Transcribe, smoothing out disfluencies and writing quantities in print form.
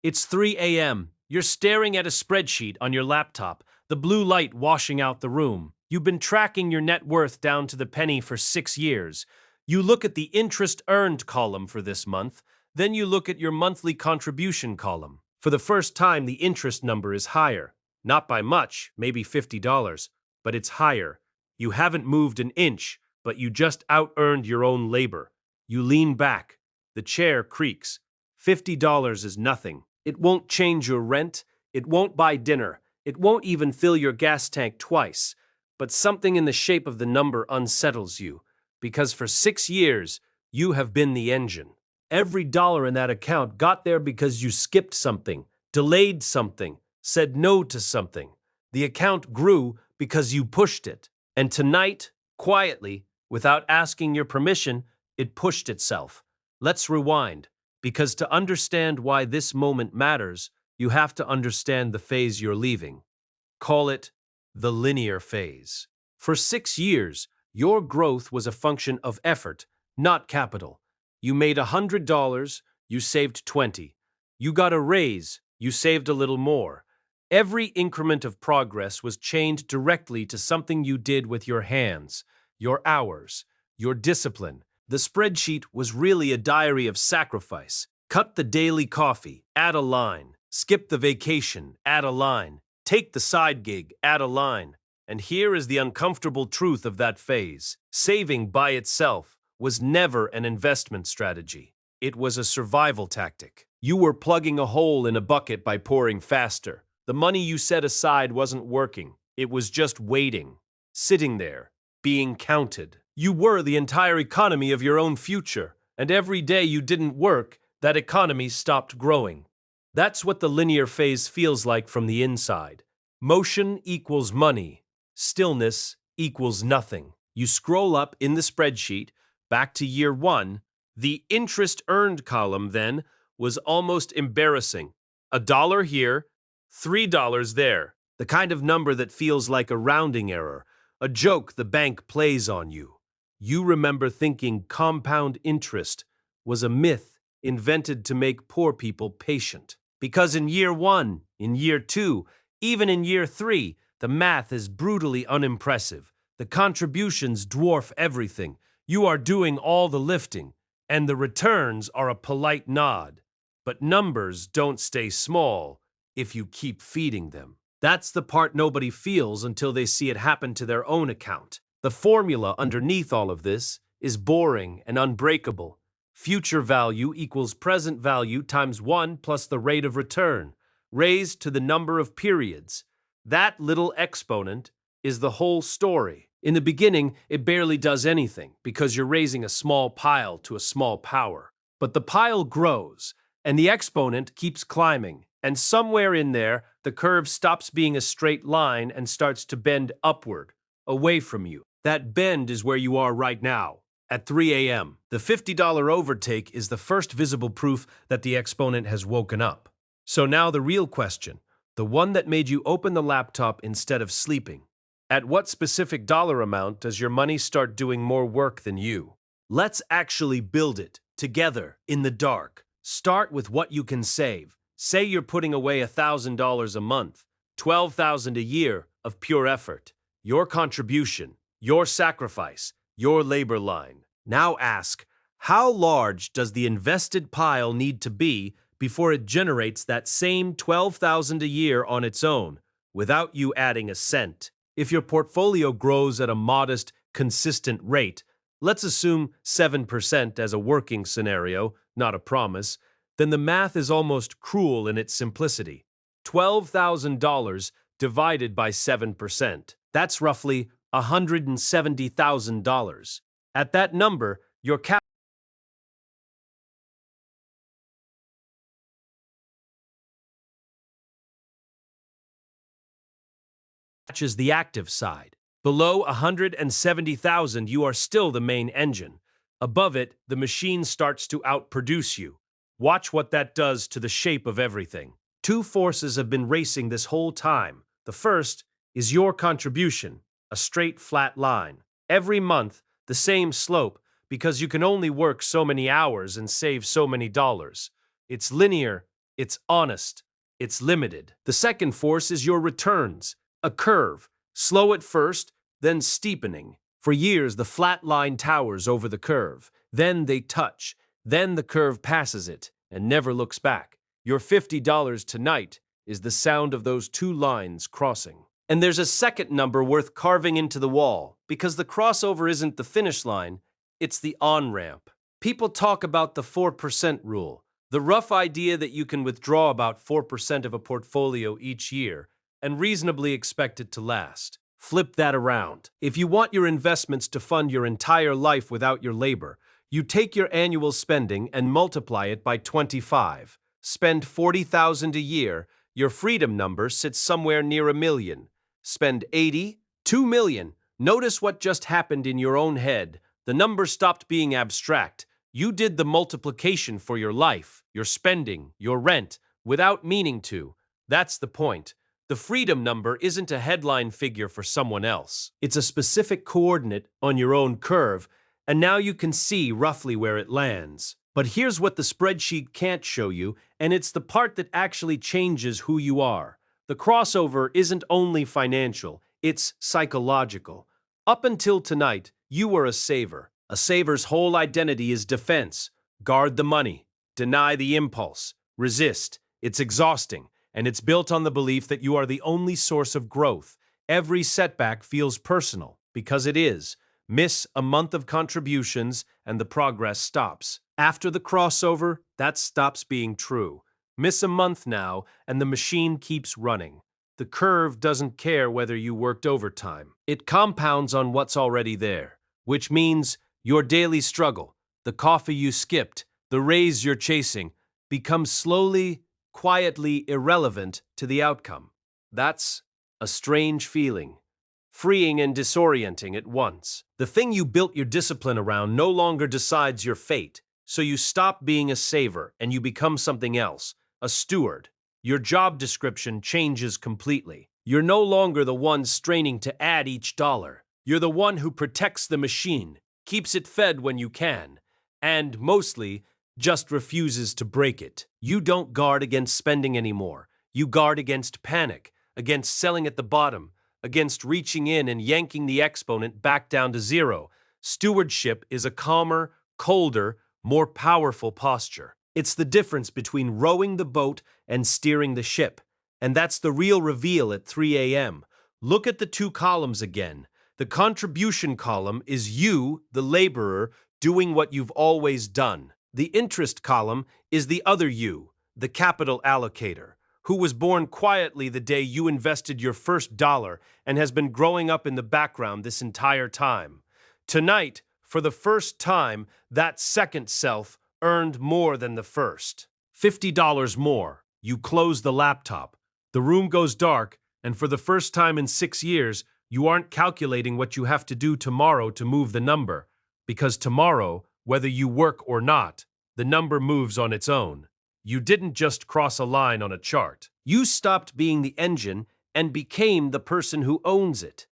It's 3 a.m. You're staring at a spreadsheet on your laptop, the blue light washing out the room. You've been tracking your net worth down to the penny for 6 years. You look at the interest earned column for this month, then you look at your monthly contribution column. For the first time, the interest number is higher. Not by much, maybe $50, but it's higher. You haven't moved an inch, but you just out-earned your own labor. You lean back. The chair creaks. $50 is nothing. It won't change your rent. It won't buy dinner. It won't even fill your gas tank twice. But something in the shape of the number unsettles you, because for 6 years, you have been the engine. Every dollar in that account got there because you skipped something, delayed something, said no to something. The account grew because you pushed it. And tonight, quietly, without asking your permission, it pushed itself. Let's rewind. Because to understand why this moment matters, you have to understand the phase you're leaving. Call it the linear phase. For 6 years, your growth was a function of effort, not capital. You made $100, you saved 20. You got a raise, you saved a little more. Every increment of progress was chained directly to something you did with your hands, your hours, your discipline. The spreadsheet was really a diary of sacrifice. Cut the daily coffee, add a line. Skip the vacation, add a line. Take the side gig, add a line. And here is the uncomfortable truth of that phase. Saving by itself was never an investment strategy. It was a survival tactic. You were plugging a hole in a bucket by pouring faster. The money you set aside wasn't working. It was just waiting, sitting there, being counted. You were the entire economy of your own future, and every day you didn't work, that economy stopped growing. That's what the linear phase feels like from the inside. Motion equals money. Stillness equals nothing. You scroll up in the spreadsheet, back to year one. The interest earned column then was almost embarrassing. $1 here, $3 there. The kind of number that feels like a rounding error, a joke the bank plays on you. You remember thinking compound interest was a myth invented to make poor people patient. Because in year one, in year two, even in year three, the math is brutally unimpressive. The contributions dwarf everything. You are doing all the lifting, and the returns are a polite nod. But numbers don't stay small if you keep feeding them. That's the part nobody feels until they see it happen to their own account. The formula underneath all of this is boring and unbreakable. Future value equals present value times 1 plus the rate of return, raised to the number of periods. That little exponent is the whole story. In the beginning, it barely does anything because you're raising a small pile to a small power. But the pile grows, and the exponent keeps climbing. And somewhere in there, the curve stops being a straight line and starts to bend upward, away from you. That bend is where you are right now, at 3 a.m. The $50 overtake is the first visible proof that the exponent has woken up. So now the real question, the one that made you open the laptop instead of sleeping. At what specific dollar amount does your money start doing more work than you? Let's actually build it, together, in the dark. Start with what you can save. Say you're putting away $1,000 a month, $12,000 a year of pure effort. Your contribution, your sacrifice, your labor line. Now ask, how large does the invested pile need to be before it generates that same $12,000 a year on its own, without you adding a cent? If your portfolio grows at a modest, consistent rate, let's assume 7% as a working scenario, not a promise, then the math is almost cruel in its simplicity. $12,000 divided by 7%. That's roughly $170,000. At that number, your cap matches the active side. Below 170,000, you are still the main engine. Above it, the machine starts to outproduce you. Watch what that does to the shape of everything. Two forces have been racing this whole time. The first is your contribution, a straight, flat line. Every month, the same slope, because you can only work so many hours and save so many dollars. It's linear, It's honest. It's limited. The second force is your returns, a curve, slow at first, then steepening. For years, the flat line towers over the curve. Then they touch. Then the curve passes it and never looks back. Your $50 tonight is the sound of those two lines crossing. And there's a second number worth carving into the wall, because the crossover isn't the finish line, it's the on-ramp. People talk about the 4% rule, the rough idea that you can withdraw about 4% of a portfolio each year and reasonably expect it to last. Flip that around. If you want your investments to fund your entire life without your labor, you take your annual spending and multiply it by 25. Spend $40,000 a year, your freedom number sits somewhere near $1 million. Spend 80, $2 million. Notice what just happened in your own head. The number stopped being abstract. You did the multiplication for your life, your spending, your rent, without meaning to. That's the point. The freedom number isn't a headline figure for someone else. It's a specific coordinate on your own curve, and now you can see roughly where it lands. But here's what the spreadsheet can't show you, and it's the part that actually changes who you are. The crossover isn't only financial, it's psychological. Up until tonight, you were a saver. A saver's whole identity is defense. Guard the money, deny the impulse, resist. It's exhausting, and it's built on the belief that you are the only source of growth. Every setback feels personal, because it is. Miss a month of contributions, and the progress stops. After the crossover, that stops being true. Miss a month now, and the machine keeps running. The curve doesn't care whether you worked overtime. It compounds on what's already there, which means your daily struggle, the coffee you skipped, the raise you're chasing, becomes slowly, quietly irrelevant to the outcome. That's a strange feeling, freeing and disorienting at once. The thing you built your discipline around no longer decides your fate, so you stop being a saver and you become something else, a steward. Your job description changes completely. You're no longer the one straining to add each dollar. You're the one who protects the machine, keeps it fed when you can, and, mostly, just refuses to break it. You don't guard against spending anymore. You guard against panic, against selling at the bottom, against reaching in and yanking the exponent back down to zero. Stewardship is a calmer, colder, more powerful posture. It's the difference between rowing the boat and steering the ship. And that's the real reveal at 3 a.m. Look at the two columns again. The contribution column is you, the laborer, doing what you've always done. The interest column is the other you, the capital allocator, who was born quietly the day you invested your first dollar and has been growing up in the background this entire time. Tonight, for the first time, that second self earned more than the first. $50 more. You close the laptop. The room goes dark, and for the first time in 6 years, you aren't calculating what you have to do tomorrow to move the number, because tomorrow, whether you work or not, the number moves on its own. You didn't just cross a line on a chart. You stopped being the engine and became the person who owns it.